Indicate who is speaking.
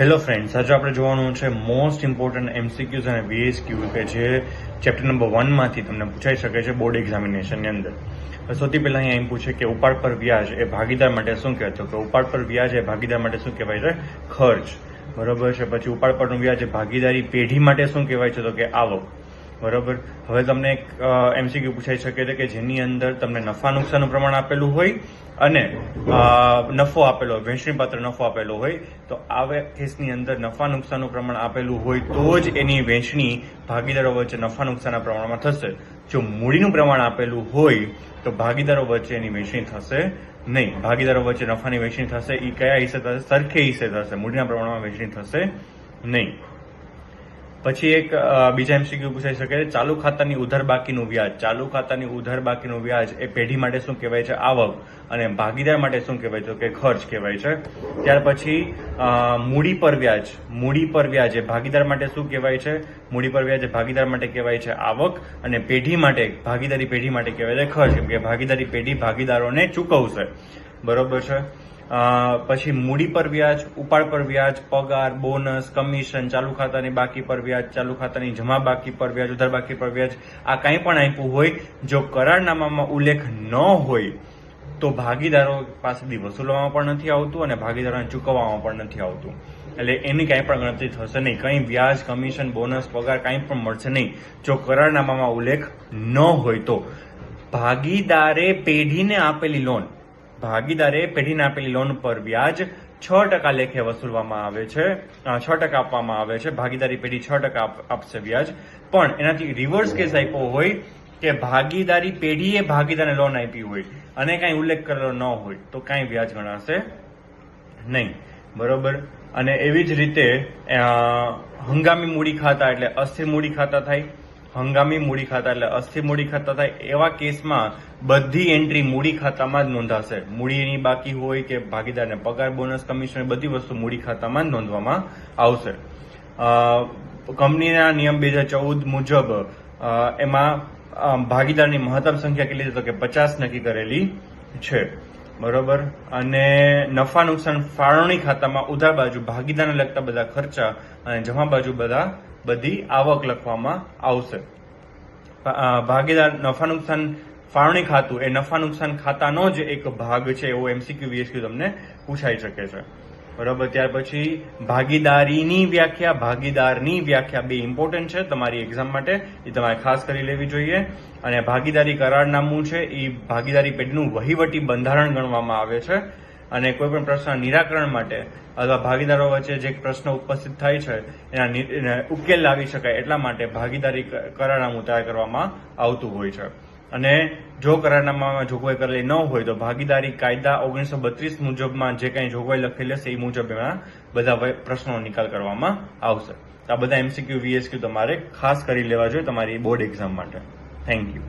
Speaker 1: Hello friends, આજે આપણે જોવાનું છે મોસ્ટ ઇમ્પોર્ટન્ટ એમસીક્યુઝ અને વીએસક્યુ કે જે ચેપ્ટર નંબર 1 માંથી તમને પૂછાઈ શકે છે બોર્ડ એક્ઝામિનેશનની અંદર. સૌથી પહેલા અહીં એમ પૂછે કે ઉપાડ પર વ્યાજ એ ભાગીદાર માટે શું કહેવાય? તો કે ઉપાડ પર વ્યાજ એ ભાગીદાર માટે શું કહેવાય છે? ખર્ચ. બરોબર છે. પછી ઉપાડ પરનું વ્યાજ એ ભાગીદારી પેઢી માટે શું કહેવાય છે? તો કે આવક. બરોબર. હવે તમને એક એમસીક્યુ પૂછાઈ શકે છે કે જેની અંદર તમને નફા નુકસાનનું પ્રમાણ આપેલું હોય અને નફો આપેલો હોય, વહેંચણીપાત્ર નફો આપેલો હોય, તો આવા કેસની અંદર નફા નુકસાનનું પ્રમાણ આપેલું હોય તો જ એની વહેંચણી ભાગીદારો વચ્ચે નફા નુકસાનના પ્રમાણમાં થશે. જો મૂડીનું પ્રમાણ આપેલું હોય તો ભાગીદારો વચ્ચે એની વહેંચણી થશે નહીં. ભાગીદારો વચ્ચે નફાની વહેંચણી થશે એ કયા હિસ્સે થશે? સરખે હિસ્સે થશે. મૂડીના પ્રમાણમાં વહેંચણી થશે નહીં. પછી એક બીજા એમસીક્યુ પૂછાઈ શકે છે, ચાલુ ખાતાની ઉધાર બાકીનું વ્યાજ. ચાલુ ખાતાની ઉધાર બાકીનું વ્યાજ એ પેઢી માટે શું કહેવાય છે? આવક. અને ભાગીદાર માટે શું કહેવાય છે? કે ખર્ચ કહેવાય છે. ત્યાર પછી મૂડી પર વ્યાજ. મૂડી પર વ્યાજ એ ભાગીદાર માટે શું કહેવાય છે? મૂડી પર વ્યાજ એ ભાગીદાર માટે કહેવાય છે આવક, અને પેઢી માટે, ભાગીદારી પેઢી માટે કહેવાય છે ખર્ચ, કેમ કે ભાગીદારી પેઢી ભાગીદારોને ચૂકવશે. બરોબર છે. પછી મૂડી પર વ્યાજ, ઉપાડ પર વ્યાજ, પગાર, બોનસ, કમિશન, ચાલુ ખાતાની બાકી પર વ્યાજ, ચાલુ ખાતાની જમા બાકી પર વ્યાજ, ઉધાર બાકી પર વ્યાજ, આ કંઈ પણ આપ્યું હોય, જો કરારનામામાં ઉલ્લેખ ન હોય તો ભાગીદારો પાસેથી વસૂલવામાં પણ નથી આવતું અને ભાગીદારોને ચૂકવવામાં પણ નથી આવતું. એટલે એની કાંઈ પણ ગણતરી થશે નહીં. કંઈ વ્યાજ, કમિશન, બોનસ, પગાર કાંઈ પણ મળશે નહીં જો કરારનામામાં ઉલ્લેખ ન હોય તો. ભાગીદારે પેઢીને આપેલી લોન, ભાગીદારે પેઢીને આપેલી લોન પર વ્યાજ 6% લેખે વસૂલવામાં આવે છે, 6% આપવામાં આવે છે. ભાગીદારી પેઢી 6% આપશે વ્યાજ. પણ એનાથી રિવર્સ કેસ આપ્યો હોય કે ભાગીદારી પેઢીએ ભાગીદારને લોન આપી હોય અને કાંઈ ઉલ્લેખ કરેલો ન હોય તો કાંઈ વ્યાજ ગણાશે નહીં. બરોબર. અને એવી જ રીતે હંગામી મૂડી ખાતા એટલે અસ્થિર મૂડી ખાતા થાય. હંગામી મૂડી ખાતા એટલે અસ્થિર મૂડી ખાતા થાય. એવા કેસમાં બધી એન્ટ્રી મૂડી ખાતામાં જ નોંધાશે. મૂડીની બાકી હોય કે ભાગીદારને પગાર, બોનસ, કમિશન, બધી વસ્તુ મૂડી ખાતામાં જ નોંધવામાં આવશે. કંપનીના નિયમ 2014 મુજબ એમાં ભાગીદારની મહત્તમ સંખ્યા કેટલી છે? તો કે 50 નક્કી કરેલી છે. બરોબર. અને નફા નુકસાન ફાળવણી ખાતામાં ઉધાર બાજુ ભાગીદારને લગતા બધા ખર્ચા અને જમા બાજુ બધી આવક લખવામાં આવશે. ભાગીદાર નફા નુકસાન ફાળવણી ખાતું એ નફા નુકસાન ખાતાનો જ એક ભાગ છે, એવો એમસીક્યુ વીએસક્યુ તમને પૂછાઈ શકે છે. બરોબર. ત્યાર પછી ભાગીદારીની વ્યાખ્યા, ભાગીદારની વ્યાખ્યા બે ઇમ્પોર્ટન્ટ છે તમારી એક્ઝામ માટે, એ તમારે ખાસ કરી લેવી જોઈએ. અને ભાગીદારી કરારનામું છે એ ભાગીદારી પેઢીનું વહીવટી બંધારણ ગણવામાં આવે છે. અને કોઈ પણ પ્રશ્ન નિરાકરણ માટે અથવા ભાગીદારો વચ્ચે જે પ્રશ્ન ઉપસ્થિત થાય છે એના ઉકેલ લાવી શકાય એટલા માટે ભાગીદારી કરારનામું તૈયાર કરવામાં આવતું હોય છે. અને જો કરારનામામાં જોગવાઈ કરેલી ન હોય તો ભાગીદારી કાયદા 1932 મુજબમાં જે કંઈ જોગવાઈ લખેલી હશે એ મુજબ એમાં બધા પ્રશ્નોનો નિકાલ કરવામાં આવશે. આ બધા એમસીક્યુ વીએસક્યુ તમારે ખાસ કરી લેવા જોઈએ તમારી બોર્ડ એક્ઝામ માટે. Thank you.